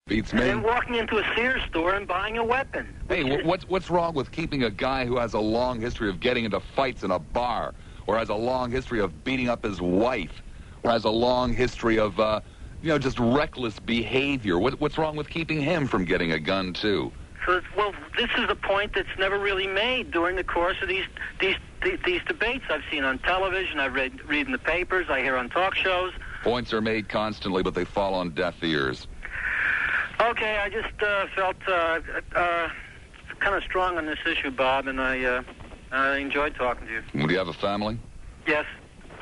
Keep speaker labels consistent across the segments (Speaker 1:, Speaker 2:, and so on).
Speaker 1: Beats me.
Speaker 2: And then walking into a Sears store and buying a weapon.
Speaker 1: Hey, what's wrong with keeping a guy who has a long history of getting into fights in a bar, or has a long history of beating up his wife, or has a long history of, just reckless behavior? What's wrong with keeping him from getting a gun, too?
Speaker 2: So, well, this is the point that's never really made during the course of these debates I've seen on television, I've read in the papers, I hear on talk shows.
Speaker 1: Points are made constantly, but they fall on deaf ears.
Speaker 2: Okay, I just felt kind of strong on this issue, Bob, and I enjoyed talking to you.
Speaker 1: Do you have a family?
Speaker 2: Yes.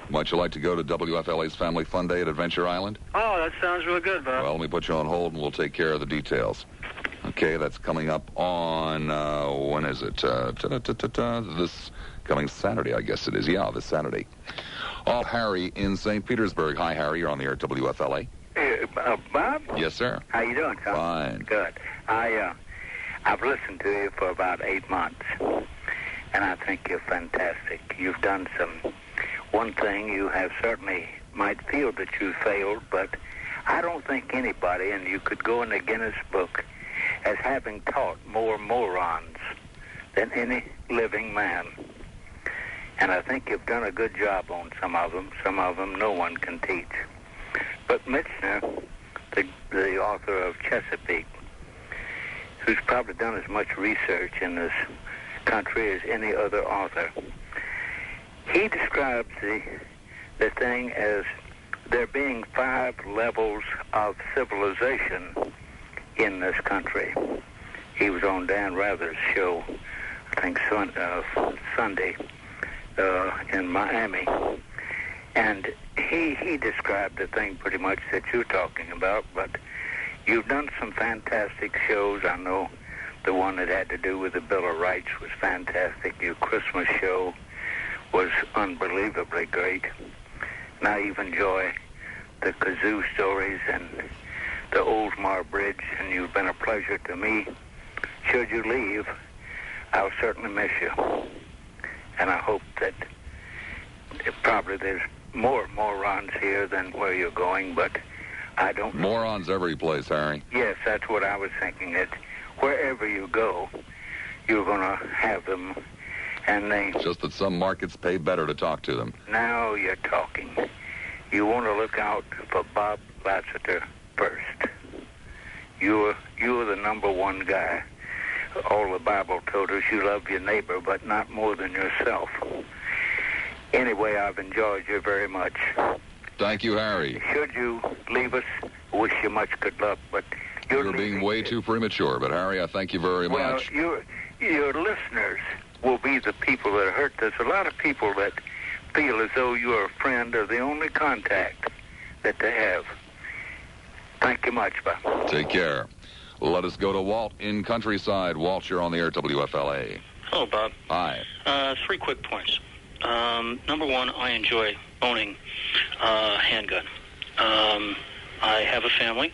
Speaker 1: Might you like to go to WFLA's Family Fun Day at Adventure Island?
Speaker 2: Oh, that sounds real good, Bob.
Speaker 1: Well, let me put you on hold, and we'll take care of the details. Okay, that's coming up on, when is it? This coming Saturday, I guess it is. Yeah, this Saturday. Oh, Harry in St. Petersburg. Hi, Harry. You're on the air at WFLA.
Speaker 3: Bob?
Speaker 1: Yes, sir.
Speaker 3: How you doing, son?
Speaker 1: Fine.
Speaker 3: Good. I've listened to you for about 8 months, and I think you're fantastic. You've done one thing you have certainly might feel that you failed, but I don't think anybody, and you could go in the Guinness Book as having taught more morons than any living man. And I think you've done a good job on some of them. Some of them no one can teach. But Michener, the author of Chesapeake, who's probably done as much research in this country as any other author, he describes the thing as there being 5 levels of civilization in this country. He was on Dan Rather's show, I think Sunday, in Miami. And he described the thing pretty much that you're talking about, but you've done some fantastic shows. I know the one that had to do with the Bill of Rights was fantastic. Your Christmas show was unbelievably great. And I even enjoy the kazoo stories and the Oldsmar Bridge, and you've been a pleasure to me. Should you leave, I'll certainly miss you. And I hope that probably there's more morons here than where you're going, but I don't know.
Speaker 1: Morons every place, Harry.
Speaker 3: Yes, that's what I was thinking, that wherever you go, you're going to have them, and they...
Speaker 1: Just that some markets pay better to talk to them.
Speaker 3: Now you're talking. You want to look out for Bob Lassiter first. You're the number one guy. All the Bible told us you love your neighbor, but not more than yourself. Anyway, I've enjoyed you very much.
Speaker 1: Thank you, Harry.
Speaker 3: Should you leave us, wish you much good luck, but
Speaker 1: you're being way too premature, but Harry, I thank you very much.
Speaker 3: Well, your listeners will be the people that hurt. There's a lot of people that feel as though you're a friend or the only contact that they have. Thank you much, Bob.
Speaker 1: Take care. Let us go to Walt in Countryside. Walt, you're on the air at WFLA.
Speaker 4: Hello, Bob.
Speaker 1: Hi.
Speaker 4: 3 quick points. Number one, I enjoy owning a handgun. I have a family.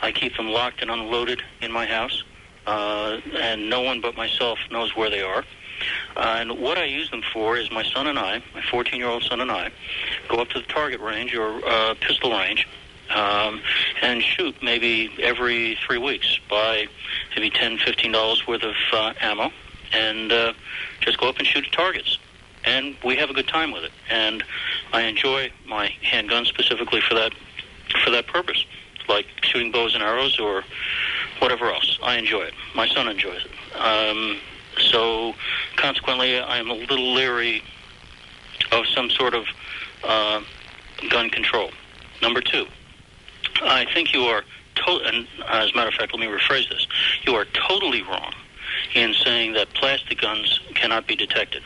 Speaker 4: I keep them locked and unloaded in my house, and no one but myself knows where they are. And what I use them for is my son and I, my 14-year-old son and I, go up to the target range or pistol range and shoot maybe every 3 weeks, buy maybe $10, $15 worth of ammo, and just go up and shoot at targets. And we have a good time with it. And I enjoy my handgun specifically for that purpose, like shooting bows and arrows or whatever else. I enjoy it. My son enjoys it. So consequently, I'm a little leery of some sort of gun control. Number 2, I think you are and as a matter of fact, let me rephrase this. You are totally wrong in saying that plastic guns cannot be detected.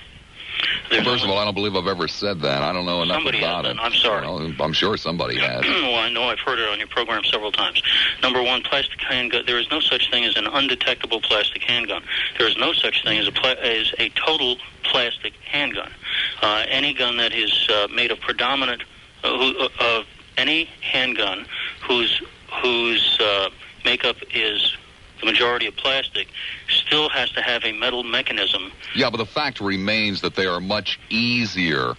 Speaker 1: First of all, I don't believe I've ever said that. I don't know enough about it.
Speaker 4: I'm sorry.
Speaker 1: I'm sure somebody has.
Speaker 4: Well, I know I've heard it on your program several times. Number 1, plastic handgun. There is no such thing as an undetectable plastic handgun. There is no such thing as a total plastic handgun. Any gun that is made of predominant, any handgun whose makeup is the majority of plastic, still has to have a metal mechanism.
Speaker 1: Yeah, but the fact remains that they are much easier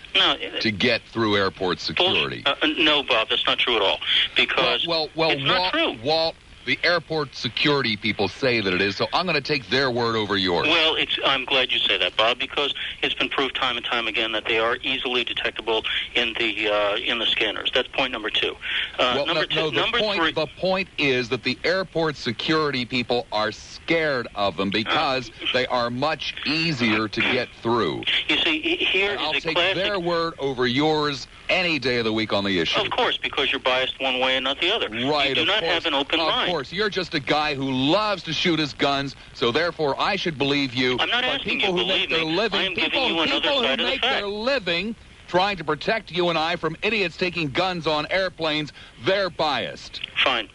Speaker 1: to get through airport security.
Speaker 4: No, Bob, that's not true at all. Because
Speaker 1: well,
Speaker 4: it's not true.
Speaker 1: Walt, the airport security people say that it is, so I'm going to take their word over yours.
Speaker 4: Well, I'm glad you say that, Bob, because it's been proved time and time again that they are easily detectable in the scanners. That's point number two.
Speaker 1: The point is that the airport security people are scared of them because they are much easier to get through.
Speaker 4: You see, here is
Speaker 1: I'll
Speaker 4: a
Speaker 1: take
Speaker 4: classic...
Speaker 1: their word over yours any day of the week on the issue.
Speaker 4: Of course, because you're biased one way and not the other.
Speaker 1: Right,
Speaker 4: you do not have an open mind.
Speaker 1: Of course, you're just a guy who loves to shoot his guns, so therefore I should believe you.
Speaker 4: I'm not asking you to believe me. I am giving you another side of the fact. People who make their living
Speaker 1: trying to protect you and I from idiots taking guns on airplanes, they're biased.
Speaker 4: Fine.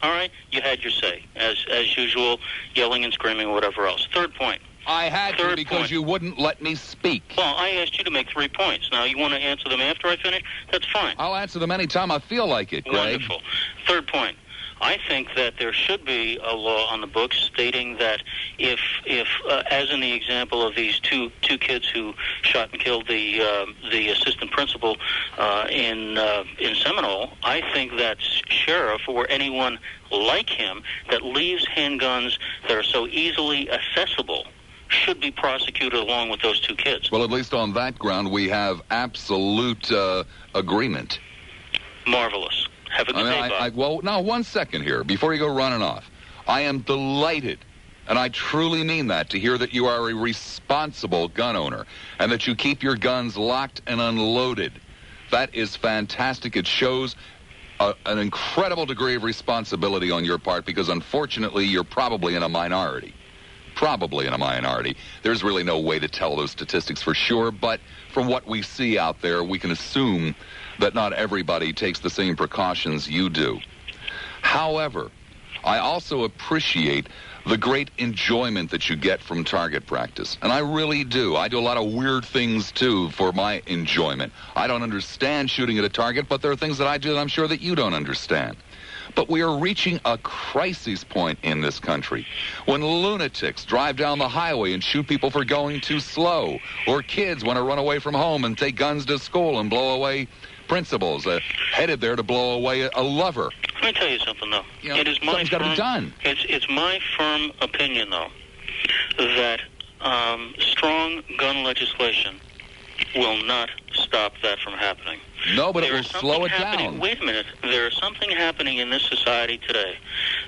Speaker 4: All right, you had your say, as usual, yelling and screaming or whatever else. Third point.
Speaker 1: I had to because you wouldn't let me speak.
Speaker 4: Well, I asked you to make 3 points. Now, you want to answer them after I finish? That's fine.
Speaker 1: I'll answer them anytime I feel like it, Greg.
Speaker 4: Wonderful. Third point. I think that there should be a law on the books stating that if as in the example of these two kids who shot and killed the assistant principal in Seminole, I think that sheriff or anyone like him that leaves handguns that are so easily accessible should be prosecuted along with those two kids.
Speaker 1: Well, at least on that ground, we have absolute agreement.
Speaker 4: Marvelous. Have a good day, Bob.
Speaker 1: Well, now, 1 second here, before you go running off. I am delighted, and I truly mean that, to hear that you are a responsible gun owner and that you keep your guns locked and unloaded. That is fantastic. It shows an incredible degree of responsibility on your part because, unfortunately, you're probably in a minority. There's really no way to tell those statistics for sure, but from what we see out there, we can assume that not everybody takes the same precautions you do. However, I also appreciate the great enjoyment that you get from target practice, and I really do. I do a lot of weird things, too, for my enjoyment. I don't understand shooting at a target, but there are things that I do that I'm sure that you don't understand. But we are reaching a crisis point in this country when lunatics drive down the highway and shoot people for going too slow, or kids want to run away from home and take guns to school and blow away principals, headed there to blow away a lover.
Speaker 4: Let me tell you something, though. It is
Speaker 1: something's got to be done.
Speaker 4: It's my firm opinion, though, that strong gun legislation will not stop that from happening.
Speaker 1: No, but it will slow it down.
Speaker 4: Wait a minute. There is something happening in this society today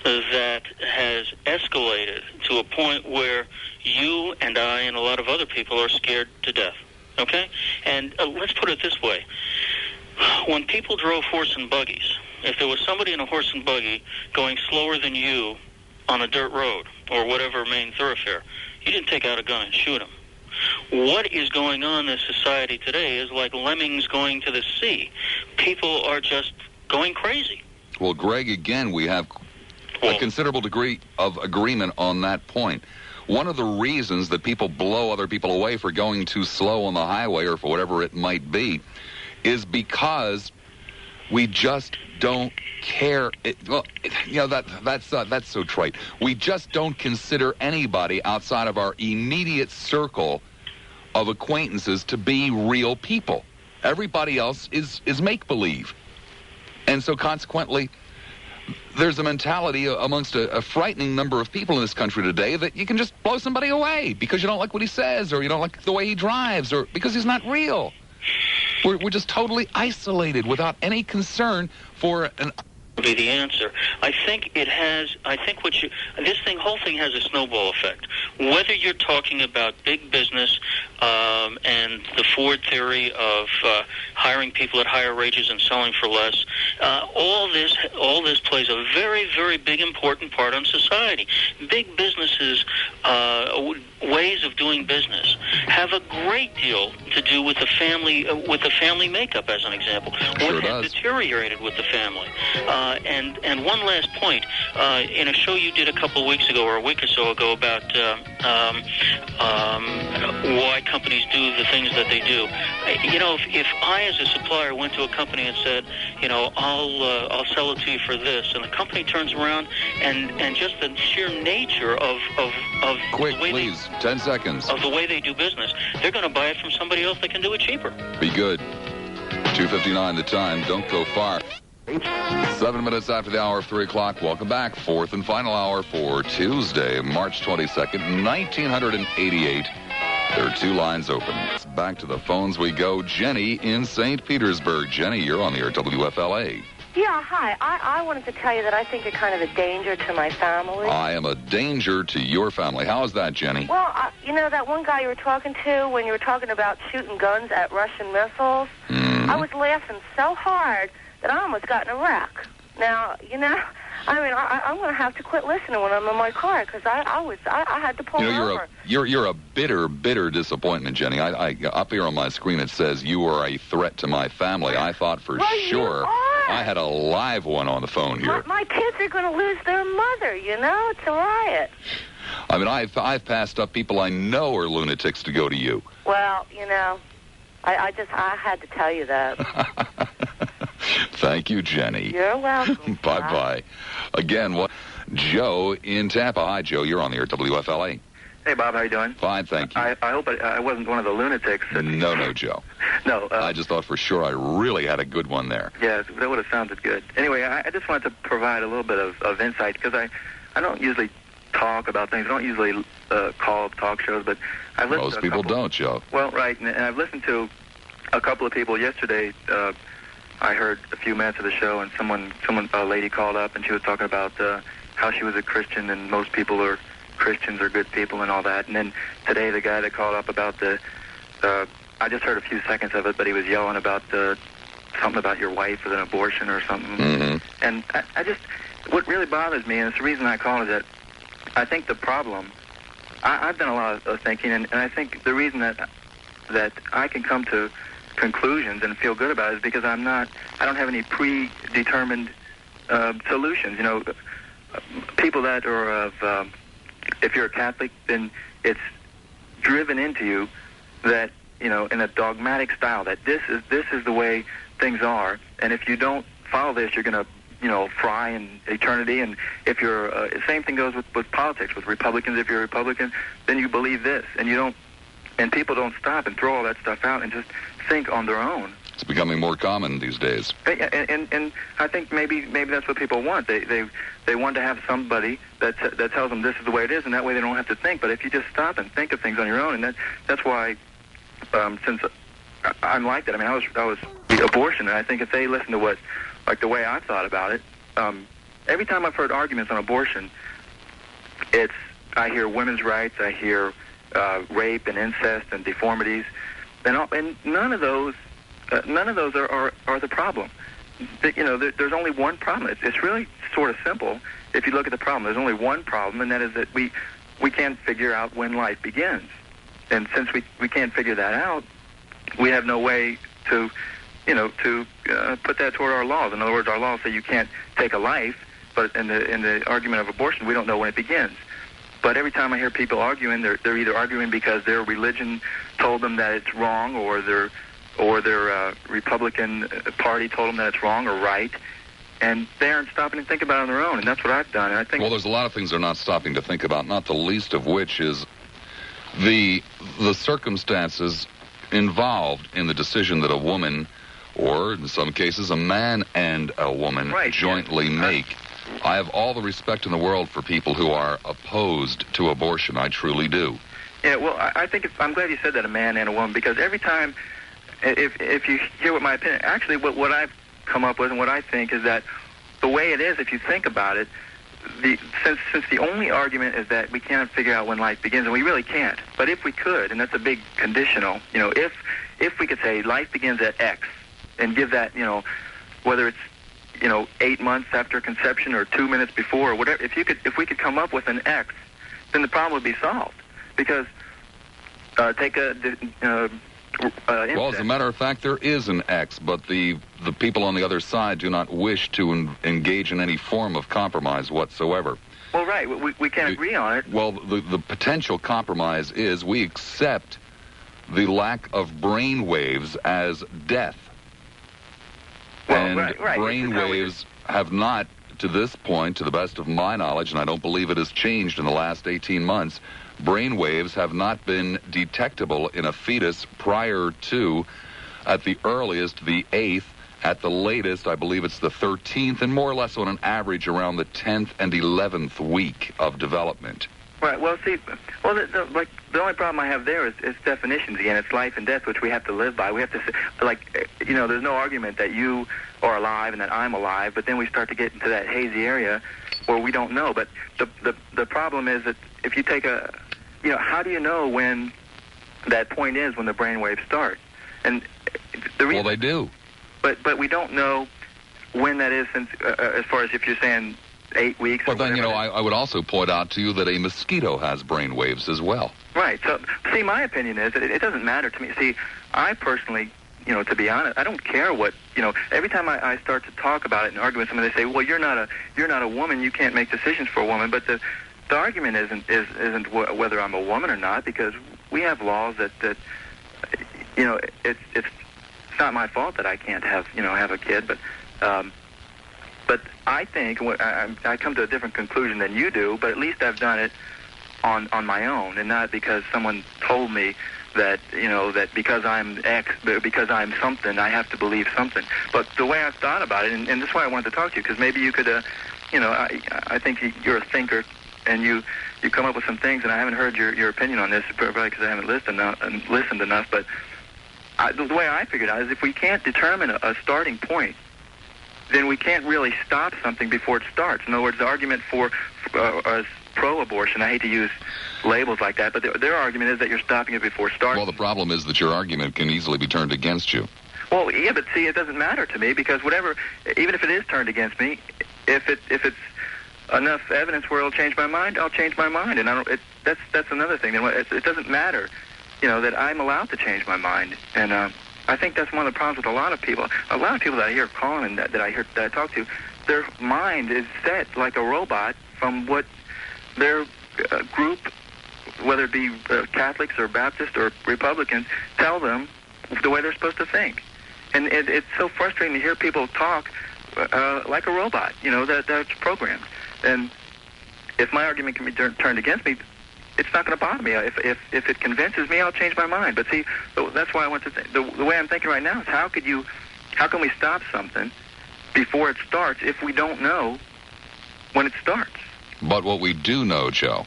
Speaker 4: that has escalated to a point where you and I and a lot of other people are scared to death. Okay? And let's put it this way. When people drove horse and buggies, if there was somebody in a horse and buggy going slower than you on a dirt road or whatever main thoroughfare, you didn't take out a gun and shoot him. What is going on in society today is like lemmings going to the sea. People are just going crazy.
Speaker 1: Well, Greg, again, we have a considerable degree of agreement on that point. One of the reasons that people blow other people away for going too slow on the highway or for whatever it might be is because we just don't care. That's so trite. We just don't consider anybody outside of our immediate circle of acquaintances to be real people. Everybody else is make-believe. And so consequently, there's a mentality amongst a frightening number of people in this country today that you can just blow somebody away because you don't like what he says or you don't like the way he drives or because he's not real. We're just totally isolated without any concern for an...
Speaker 4: Be the answer. I think this whole thing has a snowball effect. Whether you're talking about big business and the Ford theory of hiring people at higher wages and selling for less, all this plays a very, very big important part on society. Big businesses' ways of doing business have a great deal to do with the family makeup, as an example.
Speaker 1: Sure
Speaker 4: what has deteriorated with the family. And one last point, in a show you did a couple of weeks ago or a week or so ago about why companies do the things that they do. If I as a supplier went to a company and said, I'll sell it to you for this, and the company turns around and just the sheer nature of
Speaker 1: Quick,
Speaker 4: the way
Speaker 1: please, 10 seconds.
Speaker 4: Of the way they do business, they're going to buy it from somebody else that can do it cheaper.
Speaker 1: Be good. 2:59 the time. Don't go far. 7 minutes after the hour of 3 o'clock. Welcome back. Fourth and final hour for Tuesday, March 22nd, 1988. There are two lines open. Back to the phones we go. Jenny in St. Petersburg. Jenny, you're on the air, WFLA.
Speaker 5: Yeah, hi. I wanted to tell you that I think you're kind of a danger to my family.
Speaker 1: I am a danger to your family. How is that, Jenny?
Speaker 5: Well, you know that one guy you were talking to when you were talking about shooting guns at Russian missiles?
Speaker 1: Mm-hmm.
Speaker 5: I was laughing so hard that I almost got in a wreck. Now, you know, I mean, I'm going to have to quit listening when I'm in my car because I had to pull over.
Speaker 1: You're a bitter disappointment, Jenny. I up here on my screen it says you are a threat to my family. I thought for sure I had a live one on the phone here.
Speaker 5: My kids are going to lose their mother, you know? It's a riot.
Speaker 1: I mean, I've passed up people I know are lunatics to go to you.
Speaker 5: Well, you know, I had to tell you that.
Speaker 1: Thank you, Jenny.
Speaker 5: You're welcome.
Speaker 1: Bye-bye. Again, Joe in Tampa. Hi, Joe. You're on the air, WFLA.
Speaker 6: Hey, Bob. How you doing?
Speaker 1: Fine, thank you.
Speaker 6: I hope I wasn't one of the lunatics.
Speaker 1: No, Joe.
Speaker 6: No.
Speaker 1: I just thought for sure I really had a good one there.
Speaker 6: Yeah, that would have sounded good. Anyway, I just wanted to provide a little bit of insight because I don't usually talk about things. I don't usually call talk shows, but I've listened
Speaker 1: Most people don't, Joe.
Speaker 6: Well, right, and I've listened to a couple of people yesterday. I heard a few minutes of the show, and a lady called up, and she was talking about how she was a Christian, and most people are Christians are good people and all that. And then today, the guy that called up about I just heard a few seconds of it, but he was yelling about something about your wife with an abortion or something.
Speaker 1: Mm-hmm.
Speaker 6: And I just, what really bothers me, and it's the reason I call, is that I think the problem, I've done a lot of thinking, and I think the reason that I can come to conclusions and feel good about it is because I don't have any predetermined solutions. You know, people that are of, if you're a Catholic, then it's driven into you that, you know, in a dogmatic style, that this is the way things are, and if you don't follow this, you're going to, you know, fry in eternity. And if you're, same thing goes with politics, with Republicans. If you're a Republican, then you believe this, and you don't, and people don't stop and throw all that stuff out and just think on their own.
Speaker 1: It's becoming more common these days.
Speaker 6: And I think maybe that's what people want. They want to have somebody that tells them this is the way it is, and that way they don't have to think. But if you just stop and think of things on your own, and that's why, since I'm like that. I mean, I was abortion, and I think if they listen to the way I thought about it, every time I've heard arguments on abortion, I hear women's rights, I hear rape and incest and deformities, and none of those are the problem. You know, there's only one problem. It's really sort of simple if you look at the problem. There's only one problem, and that is that we can't figure out when life begins. And since we can't figure that out, we have no way to put that toward our laws. In other words, our laws say you can't take a life, but in the argument of abortion, we don't know when it begins. But every time I hear people arguing, they're either arguing because their religion told them that it's wrong, or their Republican Party told them that it's wrong or right, and they aren't stopping to think about it on their own. And that's what I've done. And I think,
Speaker 1: well, there's a lot of things they're not stopping to think about, not the least of which is the circumstances involved in the decision that a woman, or in some cases a man and a woman, jointly make. I have all the respect in the world for people who are opposed to abortion. I truly do.
Speaker 6: Yeah, well, I think I'm glad you said that, a man and a woman, because every time, if you hear what my opinion, actually what I've come up with and what I think is that the way it is, if you think about it, since the only argument is that we can't figure out when life begins, and we really can't, but if we could, and that's a big conditional, you know, if we could say life begins at X, and give that, you know, whether it's, you know, 8 months after conception or 2 minutes before or whatever, if we could come up with an X, then the problem would be solved. Because take
Speaker 1: well, as a matter of fact, there is an X, but the people on the other side do not wish to engage in any form of compromise whatsoever.
Speaker 6: Well, right, we can't agree on it.
Speaker 1: Well, the potential compromise is we accept the lack of brain waves as death.
Speaker 6: Well,
Speaker 1: and
Speaker 6: right.
Speaker 1: brain waves have not, to this point, to the best of my knowledge, and I don't believe it has changed in the last 18 months, brain waves have not been detectable in a fetus prior to, at the earliest, the 8th At the latest, I believe it's the 13th, and more or less on an average around the 10th and 11th week of development.
Speaker 6: Right. Well, see, the only problem I have there is definitions again. It's life and death, which we have to live by. We have to say, there's no argument that you are alive and that I'm alive, but then we start to get into that hazy area where we don't know. But the problem is that if you take how do you know when that point is when the brainwaves start? And the reason,
Speaker 1: well, they do.
Speaker 6: But we don't know when that is, since as far as if you're saying 8 weeks.
Speaker 1: But then, I would also point out to you that a mosquito has brain waves as well.
Speaker 6: Right. So, see, my opinion is that it doesn't matter to me. See, I personally, to be honest, I don't care what, every time I start to talk about it and argue with someone, they say, well, you're not a woman, you can't make decisions for a woman. But the argument isn't whether I'm a woman or not, because we have laws that it's not my fault that I can't have a kid, but I think I come to a different conclusion than you do, but at least I've done it on my own, and not because someone told me that that because I'm X, because I'm something, I have to believe something. But the way I've thought about it, and that's why I wanted to talk to you, because maybe you could, I think you're a thinker, and you come up with some things, and I haven't heard your opinion on this, probably because I haven't listened enough. But the way I figured out is if we can't determine a starting point, then we can't really stop something before it starts. In other words, the argument for pro-abortion, I hate to use labels like that, but their argument is that you're stopping it before starting.
Speaker 1: Well, the problem is that your argument can easily be turned against you.
Speaker 6: Well, yeah, but see, it doesn't matter to me, because even if it is turned against me, if it's enough evidence where it'll change my mind, I'll change my mind, and that's another thing. It doesn't matter, that I'm allowed to change my mind, and I think that's one of the problems with a lot of people. A lot of people that I hear calling and that I talk to, their mind is set like a robot from what their group, whether it be Catholics or Baptists or Republicans, tell them the way they're supposed to think. And it's so frustrating to hear people talk like a robot, that's programmed. And if my argument can be turned against me, it's not going to bother me. If it convinces me, I'll change my mind. But see, that's why I want to think. The way I'm thinking right now is how can we stop something before it starts if we don't know when it starts?
Speaker 1: But what we do know, Joe,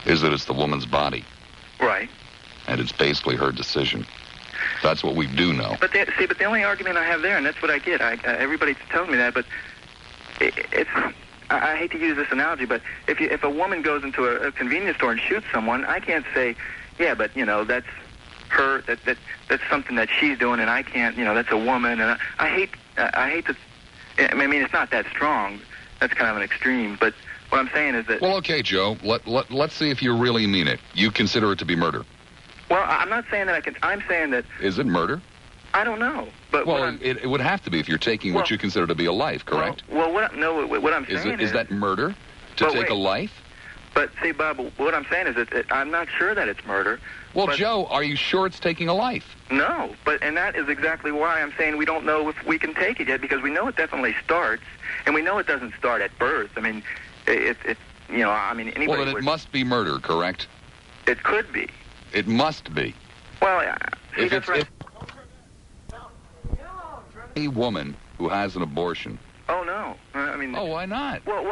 Speaker 1: is that it's the woman's body.
Speaker 6: Right. And
Speaker 1: it's basically her decision. That's what we do know.
Speaker 6: But the only argument I have there, and that's what I get. Everybody tells me that, but it's. I hate to use this analogy, but if a woman goes into a convenience store and shoots someone, I can't say, yeah, but that's her. That's something that she's doing, and I can't. That's a woman, and I hate to. I mean, it's not that strong. That's kind of an extreme. But what I'm saying is that.
Speaker 1: Well, okay, Joe. Let's see if you really mean it. You consider it to be murder.
Speaker 6: Well, I'm not saying that I can. I'm saying that.
Speaker 1: Is it murder?
Speaker 6: I don't know. But
Speaker 1: it would have to be if you're taking what you consider to be a life, correct?
Speaker 6: What I'm saying
Speaker 1: is that murder to take a life?
Speaker 6: But see, Bob, what I'm saying is that I'm not sure that it's murder.
Speaker 1: Well, Joe, are you sure it's taking a life?
Speaker 6: No, and that is exactly why I'm saying we don't know if we can take it yet, because we know it definitely starts, and we know it doesn't start at birth. I mean, anybody.
Speaker 1: Well, then it must be murder, correct?
Speaker 6: It could be.
Speaker 1: It must be.
Speaker 6: Well, if
Speaker 1: a woman who has an abortion.
Speaker 6: Oh no!
Speaker 1: why not?
Speaker 6: Well,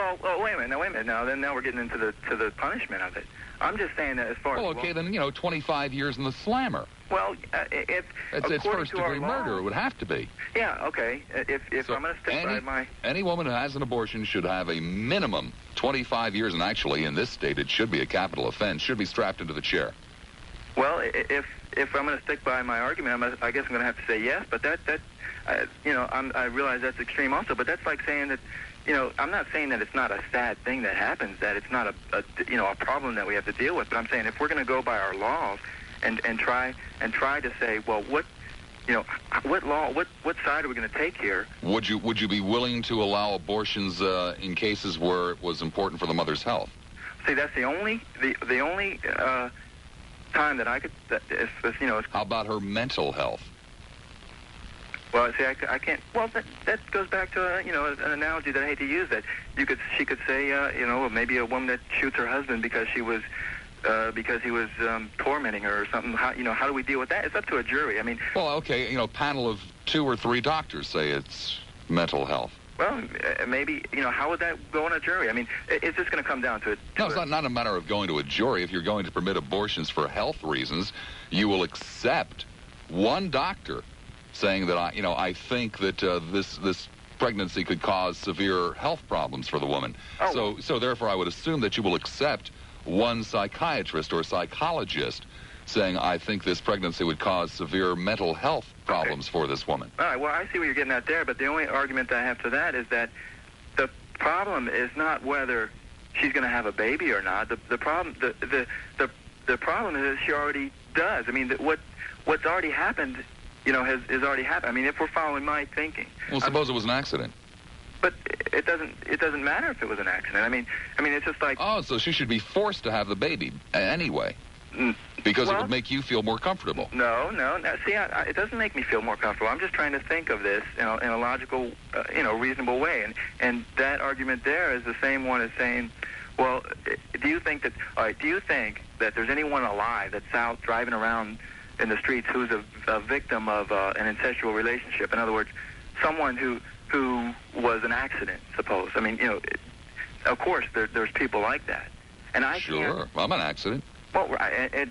Speaker 6: wait a minute. Now we're getting into the punishment of it. I'm just saying that as far as.
Speaker 1: Well, okay, then 25 years in the slammer.
Speaker 6: Well, if
Speaker 1: it's first-degree murder, it would have to be.
Speaker 6: Yeah. Okay. If I'm going to stick by my.
Speaker 1: Any woman who has an abortion should have a minimum 25 years, and actually, in this state, it should be a capital offense. Should be strapped into the chair.
Speaker 6: Well, if I'm going to stick by my argument, I guess I'm going to have to say yes. But I realize that's extreme also. But that's like saying that, I'm not saying that it's not a sad thing that happens, that it's not a problem that we have to deal with. But I'm saying if we're going to go by our laws and try to say, well, what side are we going to take here?
Speaker 1: Would you be willing to allow abortions in cases where it was important for the mother's health?
Speaker 6: See, that's the only time that I could.
Speaker 1: How about her mental health?
Speaker 6: Well, see, I can't. Well, that goes back to an analogy that I hate to use. That she could say, maybe a woman that shoots her husband because she was, because he was tormenting her or something. How do we deal with that? It's up to a jury. I mean,
Speaker 1: well, okay, panel of 2 or 3 doctors say it's mental health.
Speaker 6: Well, maybe, how would that go on a jury? I mean, it's just going to come down to it.
Speaker 1: No, it's not a matter of going to a jury. If you're going to permit abortions for health reasons, you will accept one doctor saying that, I think that this pregnancy could cause severe health problems for the woman.
Speaker 6: Oh.
Speaker 1: So therefore, I would assume that you will accept one psychiatrist or psychologist saying, I think this pregnancy would cause severe mental health problems for this woman.
Speaker 6: All right, well, I see what you're getting at there, but the only argument I have to that is that the problem is not whether she's going to have a baby or not. The problem the problem is she already does. I mean, what's already happened, has already happened. I mean, if we're following my thinking.
Speaker 1: Well, suppose it was an accident.
Speaker 6: But it doesn't matter if it was an accident. I mean, it's just like.
Speaker 1: Oh, so she should be forced to have the baby anyway. Because it would make you feel more comfortable.
Speaker 6: No. See, it doesn't make me feel more comfortable. I'm just trying to think of this in a logical, reasonable way. And that argument there is the same one as saying, well, do you think that there's anyone alive that's out driving around in the streets who's a victim of an incestual relationship? In other words, someone who was an accident, suppose. I mean, of course, there's people like that. And I
Speaker 1: Sure, I'm an accident.
Speaker 6: Well, there's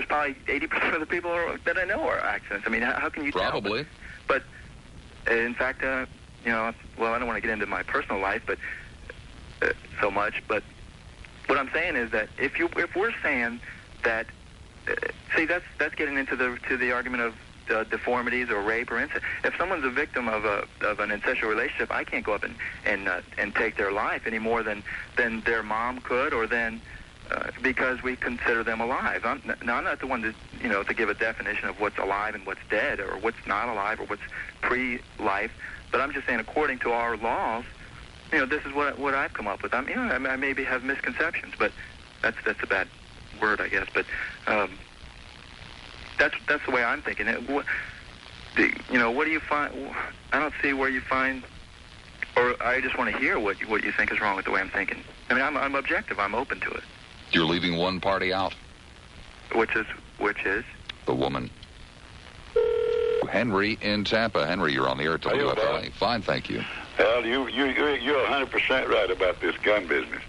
Speaker 6: probably 80% of the people that I know are accidents. I mean, how can you tell?
Speaker 1: Probably.
Speaker 6: But in fact, well, I don't want to get into my personal life, but so much. But what I'm saying is that if we're saying that, see, that's getting into the argument of deformities or rape or incest. If someone's a victim of an incestual relationship, I can't go up and take their life any more than their mom could, or because we consider them alive. I'm not the one to give a definition of what's alive and what's dead, or what's not alive, or what's pre-life. But I'm just saying, according to our laws, this is what I've come up with. I maybe have misconceptions, but that's a bad word, I guess. But that's the way I'm thinking it. What do you find? I don't see where you find, or I just want to hear what you think is wrong with the way I'm thinking. I mean, I'm objective. I'm open to it.
Speaker 1: You're leaving one party out.
Speaker 6: Which is?
Speaker 1: The woman. Henry in Tampa. Henry, you're on the air at WFLA. Fine, thank you.
Speaker 7: Well, you're 100% right about this gun business.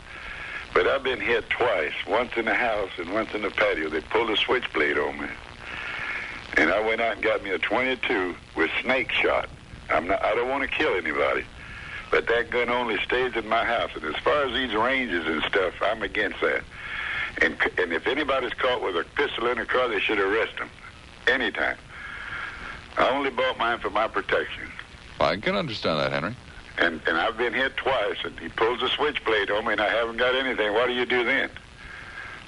Speaker 7: But I've been hit twice, once in the house and once in the patio. They pulled a switchblade on me. And I went out and got me a .22 with snake shot. I don't want to kill anybody, but that gun only stays in my house. And as far as these ranges and stuff, I'm against that. And if anybody's caught with a pistol in a car, they should arrest them anytime. I only bought mine for my protection.
Speaker 1: I can understand that, Henry.
Speaker 7: And I've been hit twice, and he pulls a switchblade on me, and I haven't got anything. What do you do then?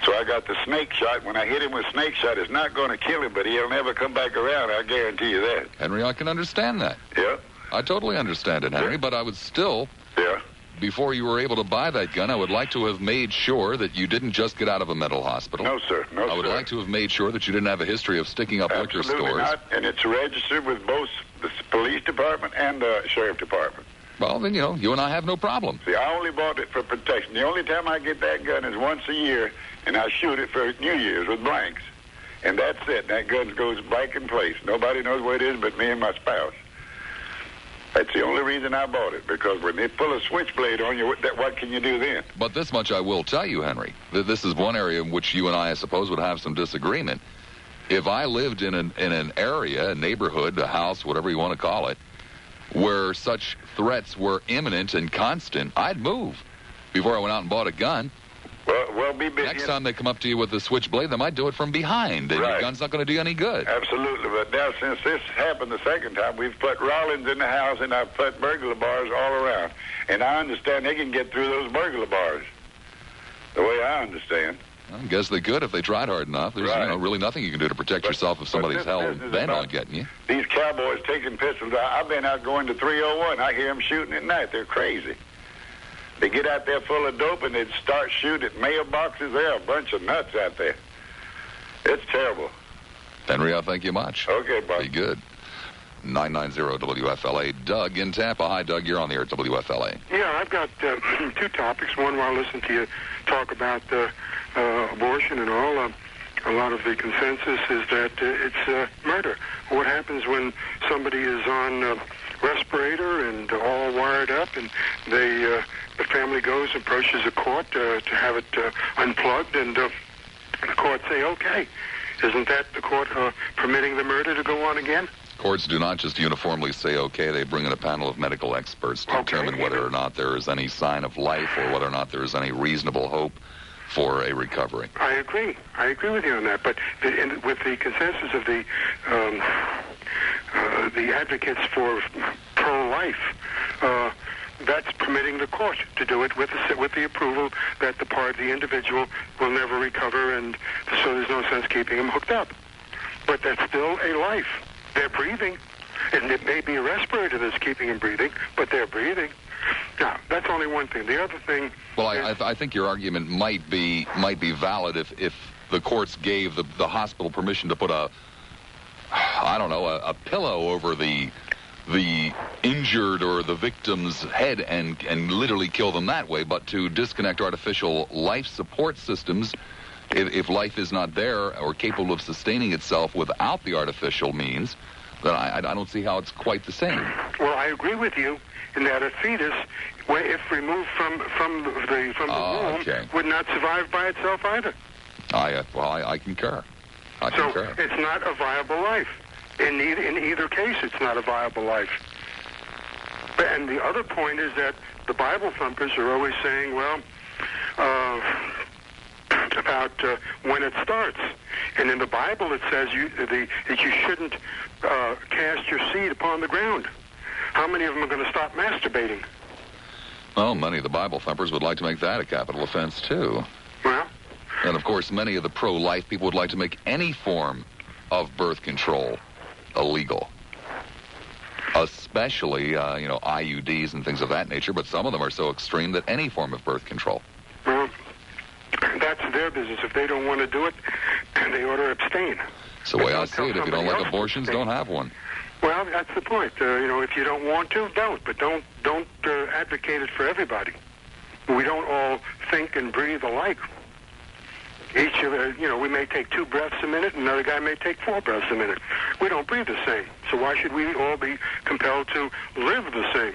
Speaker 7: So I got the snake shot. When I hit him with snake shot, it's not going to kill him, but he'll never come back around. I guarantee you that.
Speaker 1: Henry, I can understand that.
Speaker 7: Yeah.
Speaker 1: I totally understand it, Henry, but I would still...
Speaker 7: Yeah.
Speaker 1: Before you were able to buy that gun, I would like to have made sure that you didn't just get out of a mental hospital.
Speaker 7: No, sir.
Speaker 1: I would like to have made sure that you didn't have a history of sticking up liquor stores.
Speaker 7: Not. And it's registered with both the police department and the sheriff department.
Speaker 1: Well, then, you and I have no problem.
Speaker 7: See, I only bought it for protection. The only time I get that gun is once a year, and I shoot it for New Year's with blanks. And that's it. That gun goes blank in place. Nobody knows where it is but me and my spouse. That's the only reason I bought it, because when they pull a switchblade on you, what can you do then?
Speaker 1: But this much I will tell you, Henry. This is one area in which you and I suppose, would have some disagreement. If I lived in an area, a neighborhood, a house, whatever you want to call it, where such threats were imminent and constant, I'd move before I went out and bought a gun.
Speaker 7: Well, be busy.
Speaker 1: Next time they come up to you with a switchblade, they might do it from behind, and your gun's not going to do you any good.
Speaker 7: Absolutely, but now since this happened the second time, we've put Rollins in the house, and I've put burglar bars all around. And I understand they can get through those burglar bars, the way I understand.
Speaker 1: I guess they could if they tried hard enough. There's really nothing you can do to protect yourself if somebody's hell bent on getting you.
Speaker 7: These cowboys taking pistols. I've been out going to 301. I hear them shooting at night. They're crazy. They get out there full of dope and they start shooting at mailboxes. There are a bunch of nuts out there. It's terrible.
Speaker 1: Henry, I thank you much.
Speaker 7: Okay, Bob.
Speaker 1: Be good. 990-WFLA. Doug in Tampa. Hi, Doug. You're on the air at WFLA.
Speaker 8: Yeah, I've got two topics. One, while listening to you talk about abortion and all, a lot of the consensus is that it's murder. What happens when somebody is on respirator and all wired up, and the family goes and approaches a court to have it unplugged, and the court say, okay, isn't that the court permitting the murder to go on again?
Speaker 1: Courts do not just uniformly say okay. They bring in a panel of medical experts to determine whether or not there is any sign of life or whether or not there is any reasonable hope for a recovery.
Speaker 8: I agree with you on that. But with the consensus of the advocates for pro-life, that's permitting the court to do it with the approval that the individual will never recover, and so there's no sense keeping him hooked up. But that's still a life. They're breathing, and it may be a respirator that's keeping him breathing, but they're breathing. Now, that's only one thing. The other thing...
Speaker 1: Well, I think your argument might be valid if the courts gave the hospital permission to put a pillow over the injured or the victim's head and literally kill them that way, but to disconnect artificial life support systems, if life is not there or capable of sustaining itself without the artificial means, then I don't see how it's quite the same.
Speaker 8: Well, I agree with you in that a fetus, if removed from the womb, would not survive by itself either.
Speaker 1: I concur. I concur.
Speaker 8: It's not a viable life. In either case, it's not a viable life. And the other point is that the Bible thumpers are always saying, well, about when it starts. And in the Bible it says that you shouldn't cast your seed upon the ground. How many of them are going to stop masturbating?
Speaker 1: Well, many of the Bible thumpers would like to make that a capital offense, too.
Speaker 8: Well?
Speaker 1: And, of course, many of the pro-life people would like to make any form of birth control illegal. Especially, IUDs and things of that nature, but some of them are so extreme that any form of birth control.
Speaker 8: Well, that's their business. If they don't want to do it, they ought to abstain.
Speaker 1: It's the way I see it. If you don't like abortions, don't have one.
Speaker 8: Well, that's the point. If you don't want to, don't. But don't advocate it for everybody. We don't all think and breathe alike. Each of we may take 2 breaths a minute, and another guy may take 4 breaths a minute. We don't breathe the same. So why should we all be compelled to live the same?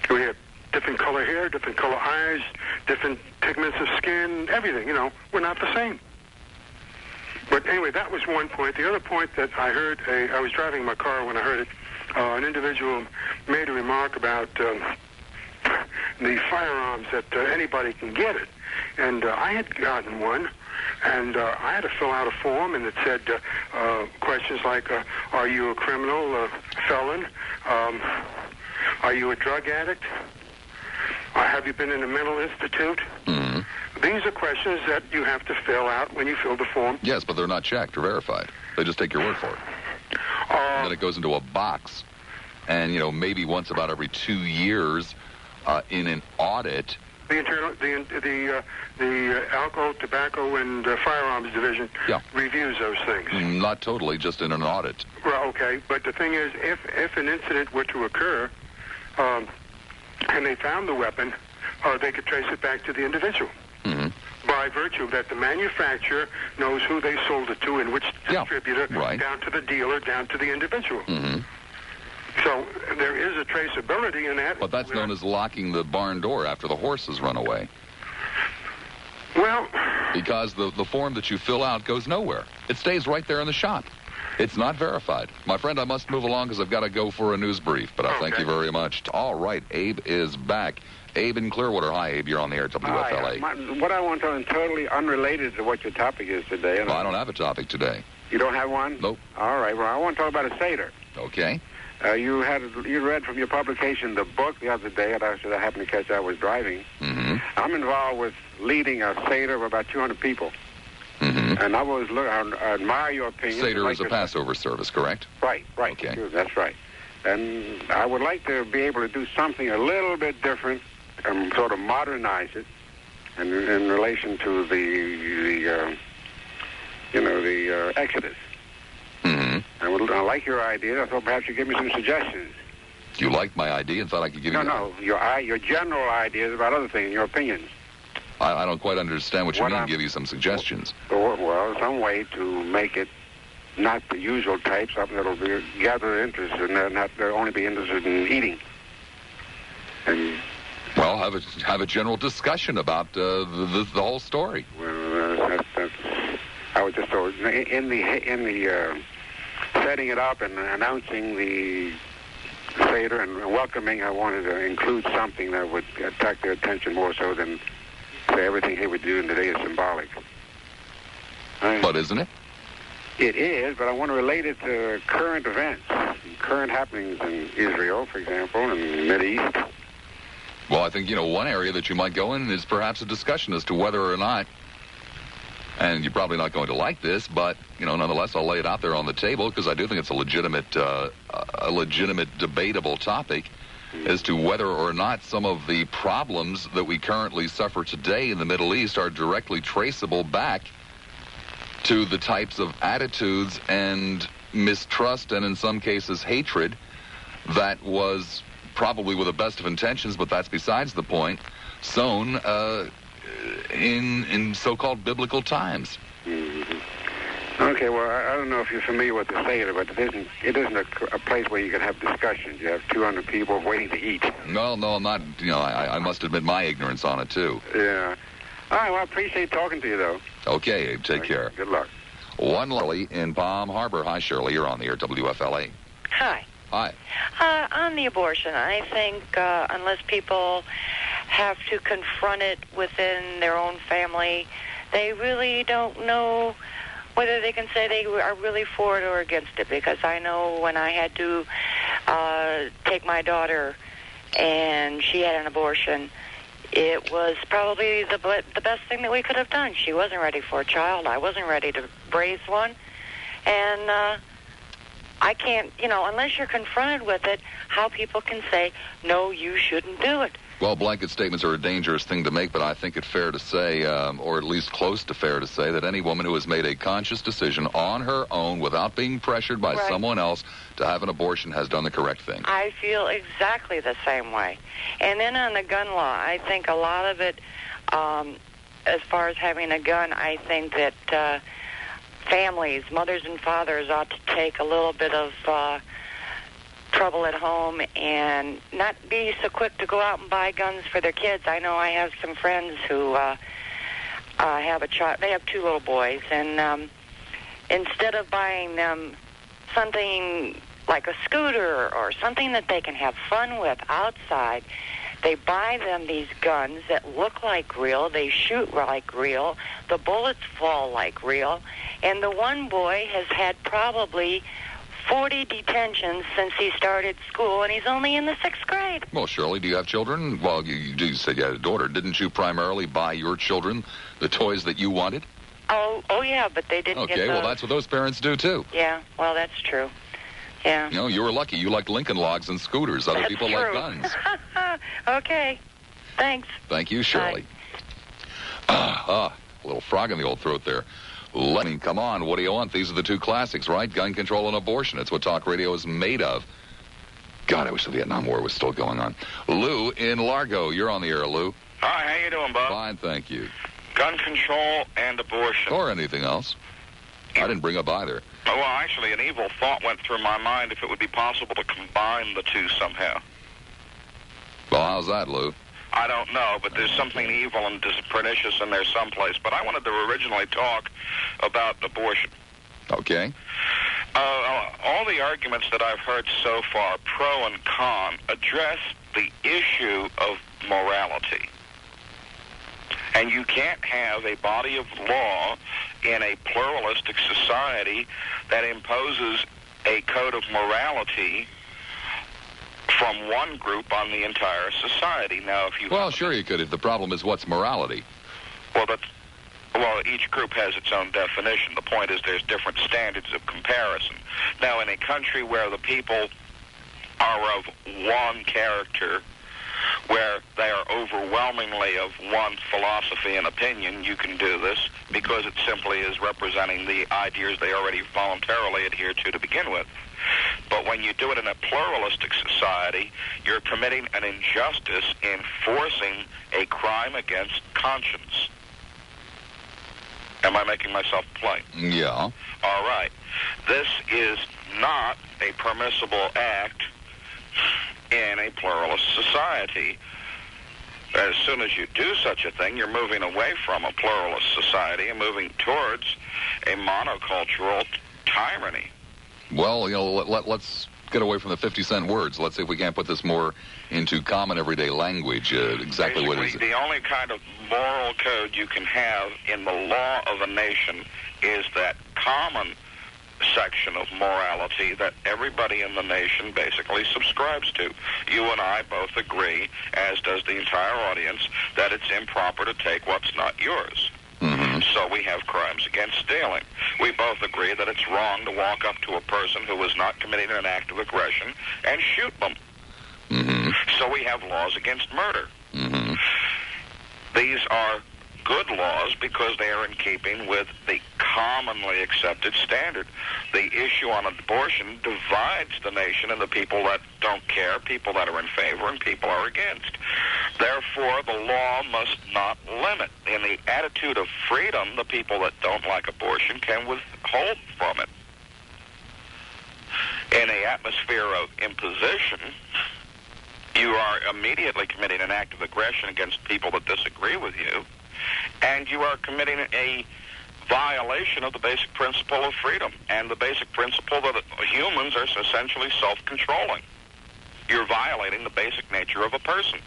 Speaker 8: We have different color hair, different color eyes, different pigments of skin, everything. We're not the same. But anyway, that was one point. The other point that I heard, I was driving my car when I heard it, an individual made a remark about the firearms that anybody can get it. And I had gotten one, and I had to fill out a form, and it said questions like, are you a criminal, felon? Are you a drug addict? Have you been in a mental institute?
Speaker 1: Mm-hmm.
Speaker 8: These are questions that you have to fill out when you fill the form.
Speaker 1: Yes, but they're not checked or verified. They just take your word for it. And then it goes into a box. And, maybe once about every 2 years in an audit... The Alcohol, Tobacco, and Firearms Division reviews those things. Not totally, just in an audit.
Speaker 8: Well, okay, but the thing is, if an incident were to occur, and they found the weapon, they could trace it back to the individual.
Speaker 1: Mm-hmm.
Speaker 8: By virtue of that, the manufacturer knows who they sold it to and which distributor, down to the dealer, down to the individual.
Speaker 1: Mm-hmm.
Speaker 8: So there is a traceability in that.
Speaker 1: But that's known as locking the barn door after the horses run away.
Speaker 8: Well...
Speaker 1: Because the form that you fill out goes nowhere. It stays right there in the shop. It's not verified. My friend, I must move along because I've got to go for a news brief, but I thank you very much. All right, Abe is back. Abe in Clearwater. Hi, Abe. You're on the air at WFLA.
Speaker 9: Hi. What I want to know is totally unrelated to what your topic is today.
Speaker 1: Well, I don't have a topic today.
Speaker 9: You don't have one?
Speaker 1: Nope.
Speaker 9: All right. Well, I want to talk about a Seder.
Speaker 1: Okay.
Speaker 9: You read from your publication the book the other day, and I happened to catch that I was driving.
Speaker 1: Mm-hmm.
Speaker 9: I'm involved with leading a Seder of about 200 people.
Speaker 1: Mm-hmm.
Speaker 9: And I admire your opinion.
Speaker 1: Seder is a Passover service, correct?
Speaker 9: Right.
Speaker 1: Okay.
Speaker 9: That's right. And I would like to be able to do something a little bit different and sort of modernize it in relation to the Exodus.
Speaker 1: Mm-hmm.
Speaker 9: I like your idea. I thought perhaps you'd give me some suggestions.
Speaker 1: You liked my idea and thought I could give you...
Speaker 9: No, your general ideas about other things, your opinions.
Speaker 1: I don't quite understand what you mean, give you some suggestions.
Speaker 9: Well, some way to make it not the usual type, something that'll gather interest and not only be interested in eating. And
Speaker 1: well, have a general discussion about the whole story.
Speaker 9: Well, I was just in the setting it up and announcing the Seder and welcoming. I wanted to include something that would attract their attention more so than say everything he would do today is symbolic.
Speaker 1: But isn't it?
Speaker 9: It is, but I want to relate it to current events, current happenings in Israel, for example, and the Mideast.
Speaker 1: Well, I think, one area that you might go in is perhaps a discussion as to whether or not, and you're probably not going to like this, but, nonetheless, I'll lay it out there on the table because I do think it's a legitimate, debatable topic as to whether or not some of the problems that we currently suffer today in the Middle East are directly traceable back to the types of attitudes and mistrust and, in some cases, hatred that was probably with the best of intentions, but that's besides the point, sown in so-called biblical times.
Speaker 9: Mm-hmm. Okay, well, I don't know if you're familiar with the Seder, but it isn't a place where you can have discussions. You have 200 people waiting to eat.
Speaker 1: No, I'm not. I must admit my ignorance on it, too.
Speaker 9: Yeah. All right, well, I appreciate talking to you, though.
Speaker 1: Okay, Abe, take care.
Speaker 9: Good luck.
Speaker 1: One Lily in Palm Harbor. Hi, Shirley. You're on the air, WFLA.
Speaker 10: Hi.
Speaker 1: Hi.
Speaker 10: On the abortion, I think unless people have to confront it within their own family, they really don't know whether they can say they are really for it or against it. Because I know when I had to take my daughter and she had an abortion, it was probably the best thing that we could have done. She wasn't ready for a child. I wasn't ready to raise one. And I can't, unless you're confronted with it, how people can say, no, you shouldn't do it.
Speaker 1: Well, blanket statements are a dangerous thing to make, but I think it's fair to say, or at least close to fair to say, that any woman who has made a conscious decision on her own without being pressured by someone else to have an abortion has done the correct thing.
Speaker 10: I feel exactly the same way. And then on the gun law, I think a lot of it, as far as having a gun, I think that families, mothers and fathers, ought to take a little bit of trouble at home and not be so quick to go out and buy guns for their kids. I know I have some friends who have a child. They have 2 little boys, and instead of buying them something like a scooter or something that they can have fun with outside, they buy them these guns that look like real. They shoot like real. The bullets fall like real. And the one boy has had probably 40 detentions since he started school, and he's only in the 6th grade.
Speaker 1: Well, Shirley, do you have children? Well, you said you had a daughter. Didn't you primarily buy your children the toys that you wanted?
Speaker 10: Oh, yeah, but they didn't get those.
Speaker 1: Okay, well, that's what those parents do, too.
Speaker 10: Yeah, well, that's true. Yeah.
Speaker 1: You were lucky. You liked Lincoln Logs and scooters. Other
Speaker 10: That's
Speaker 1: people
Speaker 10: true.
Speaker 1: like guns.
Speaker 10: Okay. Thanks.
Speaker 1: Thank you, Shirley. A little frog in the old throat there. I mean, come on. What do you want? These are the 2 classics, right? Gun control and abortion. It's what talk radio is made of. God, I wish the Vietnam War was still going on. Lou in Largo. You're on the air, Lou.
Speaker 11: Hi, how you doing, Bob?
Speaker 1: Fine, thank you.
Speaker 11: Gun control and abortion.
Speaker 1: Or anything else. I didn't bring up either.
Speaker 11: Oh, well, actually, an evil thought went through my mind if it would be possible to combine the 2 somehow.
Speaker 1: Well, how's that, Lou?
Speaker 11: I don't know, but there's something evil and pernicious in there someplace. But I wanted to originally talk about abortion.
Speaker 1: Okay.
Speaker 11: All the arguments that I've heard so far, pro and con, address the issue of morality. And you can't have a body of law in a pluralistic society that imposes a code of morality from one group on the entire society. Now, if you...
Speaker 1: Well, sure you could. If the problem is what's morality.
Speaker 11: Well, each group has its own definition. The point is there's different standards of comparison. Now, in a country where the people are of one character, where they are overwhelmingly of one philosophy and opinion, you can do this because it simply is representing the ideas they already voluntarily adhere to begin with. But when you do it in a pluralistic society, you're committing an injustice in forcing a crime against conscience. Am I making myself plain?
Speaker 1: Yeah.
Speaker 11: All right. This is not a permissible act in a pluralist society. As soon as you do such a thing, you're moving away from a pluralist society and moving towards a monocultural tyranny.
Speaker 1: Well, let's get away from the 50-cent words. Let's see if we can't put this more into common everyday language. Exactly what is it?
Speaker 11: The only kind of moral code you can have in the law of a nation is that common section of morality that everybody in the nation basically subscribes to. You and I both agree, as does the entire audience, that it's improper to take what's not yours.
Speaker 1: Mm-hmm.
Speaker 11: So we have crimes against stealing. We both agree that it's wrong to walk up to a person who is not committing an act of aggression and shoot them.
Speaker 1: Mm-hmm.
Speaker 11: So we have laws against murder.
Speaker 1: Mm-hmm.
Speaker 11: These are good laws because they are in keeping with the commonly accepted standard. The issue on abortion divides the nation into people that don't care, people that are in favor, and people are against. Therefore, the law must not limit. In the attitude of freedom, the people that don't like abortion can withhold from it. In an atmosphere of imposition, you are immediately committing an act of aggression against people that disagree with you, and you are committing a violation of the basic principle of freedom and the basic principle that humans are essentially self-controlling. You're violating the basic nature of a person.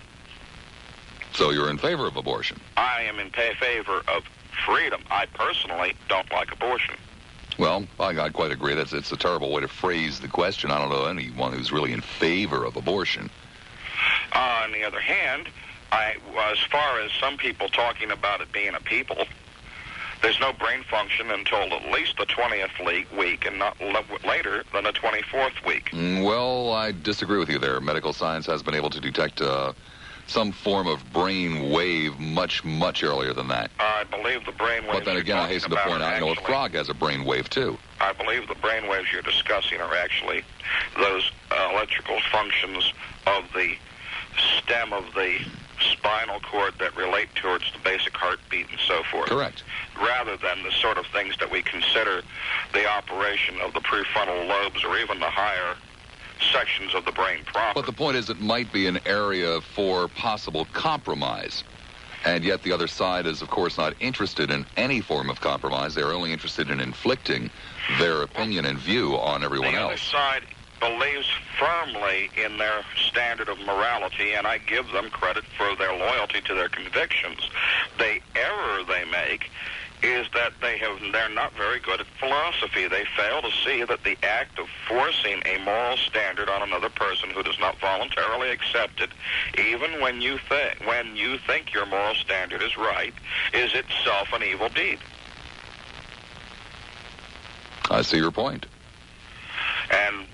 Speaker 1: So you're in favor of abortion?
Speaker 11: I am in favor of freedom. I personally don't like abortion.
Speaker 1: Well, I quite agree. It's a terrible way to phrase the question. I don't know anyone who's really in favor of abortion.
Speaker 11: On the other hand, as far as some people talking about it being a people, there's no brain function until at least the 20th week and not later than the 24th week.
Speaker 1: Well, I disagree with you there. Medical science has been able to detect some form of brain wave much, much earlier than that.
Speaker 11: I believe the brain waves.
Speaker 1: But then again, I hasten to point out, a frog has a brain wave too.
Speaker 11: I believe the brain waves you're discussing are actually those electrical functions of the stem of the spinal cord that relate towards the basic heartbeat and so forth.
Speaker 1: Correct.
Speaker 11: Rather than the sort of things that we consider the operation of the prefrontal lobes or even the higher sections of the brain proper.
Speaker 1: But the point is, it might be an area for possible compromise. And yet the other side is, of course, not interested in any form of compromise. They're only interested in inflicting their opinion and view on everyone else.
Speaker 11: The other side believes firmly in their standard of morality, and I give them credit for their loyalty to their convictions. The error they make is that they're not very good at philosophy. They fail to see that the act of forcing a moral standard on another person who does not voluntarily accept it, even when you think your moral standard is right, is itself an evil deed.
Speaker 1: I see your point.
Speaker 11: And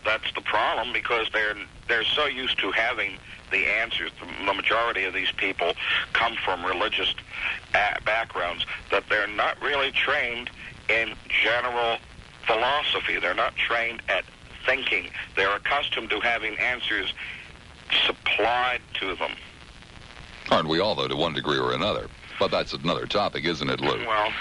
Speaker 11: that's the problem, because they're so used to having the answers. The majority of these people come from religious backgrounds that they're not really trained in general philosophy. They're not trained at thinking. They're accustomed to having answers supplied to them.
Speaker 1: Aren't we all, though, to one degree or another? But that's another topic, isn't it, Lou?
Speaker 11: Well,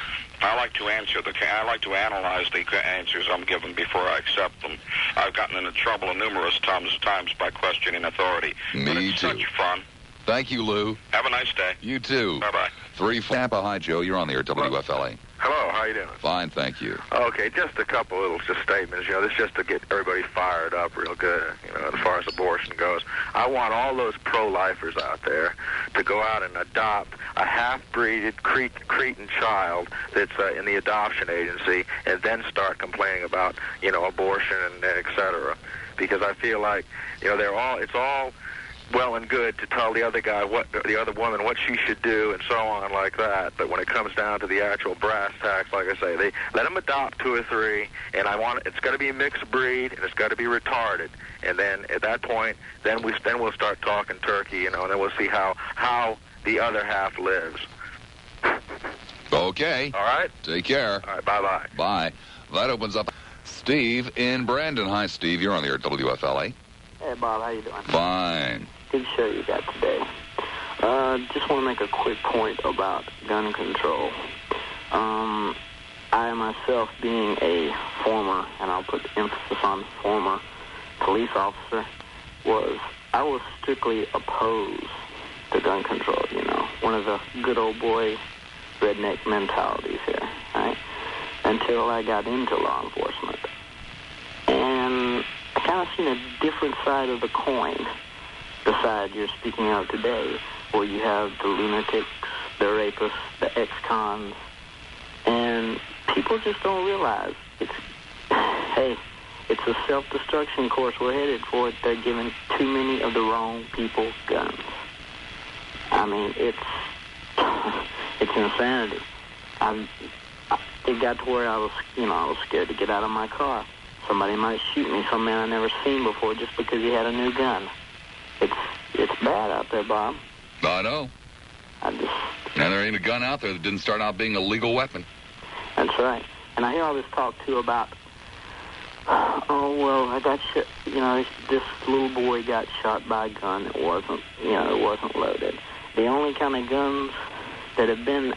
Speaker 11: I like to analyze the answers I'm given before I accept them. I've gotten into trouble numerous times by questioning authority. But it's
Speaker 1: too.
Speaker 11: Such fun.
Speaker 1: Thank you, Lou.
Speaker 11: Have a nice day.
Speaker 1: You too.
Speaker 11: Bye-bye.
Speaker 1: 3 Tampa. Hi, Joe. You're on the air, WFLA.
Speaker 12: Hello, how you doing?
Speaker 1: Fine, thank you.
Speaker 12: Okay, just a couple little statements. This is just to get everybody fired up real good, as far as abortion goes. I want all those pro-lifers out there to go out and adopt a half-breeded Cretan child that's in the adoption agency, and then start complaining about, abortion and et cetera. Because I feel like, it's all well and good to tell the other guy the other woman what she should do and so on like that. But when it comes down to the actual brass tacks, like I say, they let them adopt 2 or 3, and it's got to be a mixed breed and it's got to be retarded. And then at that point, then we'll start talking turkey, and then we'll see how the other half lives.
Speaker 1: Okay.
Speaker 12: All right.
Speaker 1: Take care.
Speaker 12: All right. Bye-bye.
Speaker 1: Bye. That opens up Steve in Brandon. Hi, Steve. You're on the air at WFLA.
Speaker 13: Hey, Bob. How you doing?
Speaker 1: Fine.
Speaker 13: Good show you got today. Just want to make a quick point about gun control. I myself, being a former, and I'll put emphasis on former, police officer, I was strictly opposed to gun control, one of the good old boy redneck mentalities here, right? Until I got into law enforcement. And I kind of seen a different side of the coin, the side you're speaking of today, where you have the lunatics, the rapists, the ex-cons, and people just don't realize it's a self-destruction course we're headed for. They're giving too many of the wrong people guns. I mean, it's insanity. It got to where I was scared to get out of my car. Somebody might shoot me, some man I never seen before, just because he had a new gun. It's bad out there, Bob.
Speaker 1: I know.
Speaker 13: And
Speaker 1: there ain't a gun out there that didn't start out being a legal weapon.
Speaker 13: That's right. And I hear all this talk, too, about, oh, well, I got shot, this little boy got shot by a gun that wasn't loaded. The only kind of guns that have been,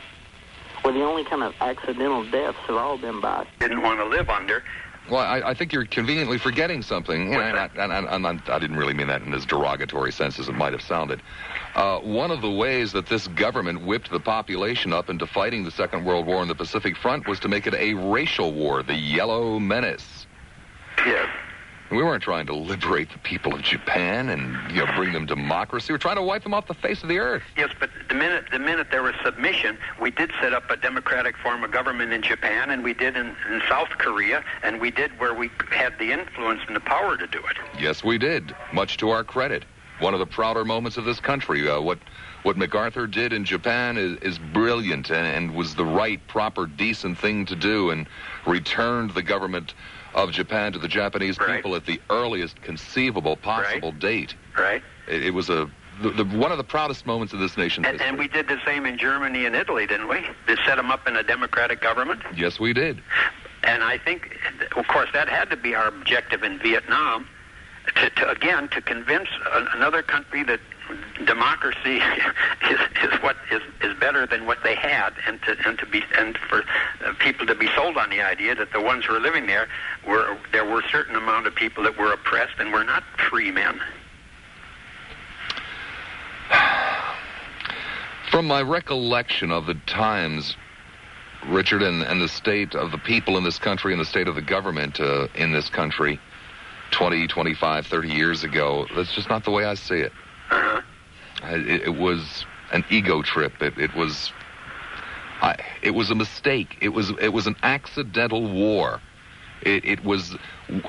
Speaker 13: the only kind of accidental deaths have all been by.
Speaker 14: Didn't want to live under.
Speaker 1: Well, I think you're conveniently forgetting something, and I didn't really mean that in as derogatory sense as it might have sounded. One of the ways that this government whipped the population up into fighting the Second World War on the Pacific Front was to make it a racial war, the Yellow Menace.
Speaker 14: Yes.
Speaker 1: We weren't trying to liberate the people of Japan and bring them democracy. We're trying to wipe them off the face of the earth.
Speaker 14: Yes, but the minute there was submission, we did set up a democratic form of government in Japan, and we did in South Korea, and we did where we had the influence and the power to do it.
Speaker 1: Yes, we did, much to our credit. One of the prouder moments of this country. What MacArthur did in Japan is brilliant and was the right, proper, decent thing to do, and returned the government of Japan to the Japanese people at the earliest conceivable possible date.
Speaker 14: Right.
Speaker 1: It was one of the proudest moments of this nation's history.
Speaker 14: And we did the same in Germany and Italy, didn't we? To set them up in a democratic government.
Speaker 1: Yes, we did.
Speaker 14: And I think, of course, that had to be our objective in Vietnam, to convince another country that democracy is better than what they had, and for people to be sold on the idea that the ones who were living there were a certain amount of people that were oppressed and were not free men.
Speaker 1: From my recollection of the times, Richard, and the state of the people in this country and the state of the government in this country 20, 25, 30 years ago, that's just not the way I see it.
Speaker 14: Uh-huh.
Speaker 1: It was an ego trip. It was a mistake. It was an accidental war. It was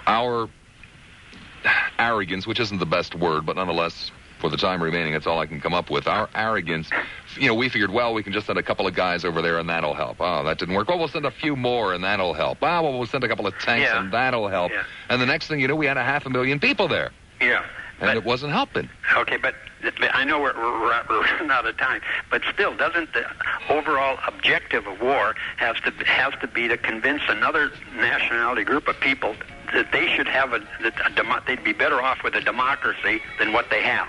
Speaker 1: our arrogance, which isn't the best word, but nonetheless, for the time remaining, that's all I can come up with. Our arrogance. We figured, well, we can just send a couple of guys over there and that'll help. Oh, that didn't work. Well, we'll send a few more and that'll help. Well, we'll send a couple of tanks and that'll help. Yeah. And the next thing you know, we had 500,000 people there.
Speaker 14: Yeah.
Speaker 1: And it wasn't helping.
Speaker 14: Okay, but I know we're running out of time, but still, doesn't the overall objective of war has to be to convince another nationality group of people that they should have they'd be better off with a democracy than what they have?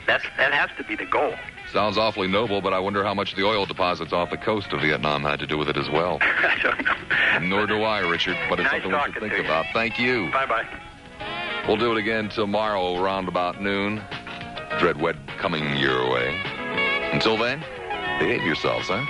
Speaker 14: That has to be the goal.
Speaker 1: Sounds awfully noble, but I wonder how much the oil deposits off the coast of Vietnam had to do with it as well.
Speaker 14: I don't know.
Speaker 1: Nor do I, Richard, but it's something we should think about. Thank you.
Speaker 14: Bye-bye.
Speaker 1: We'll do it again tomorrow around about noon. Dread Wed coming your way. Until then, behave yourselves, huh?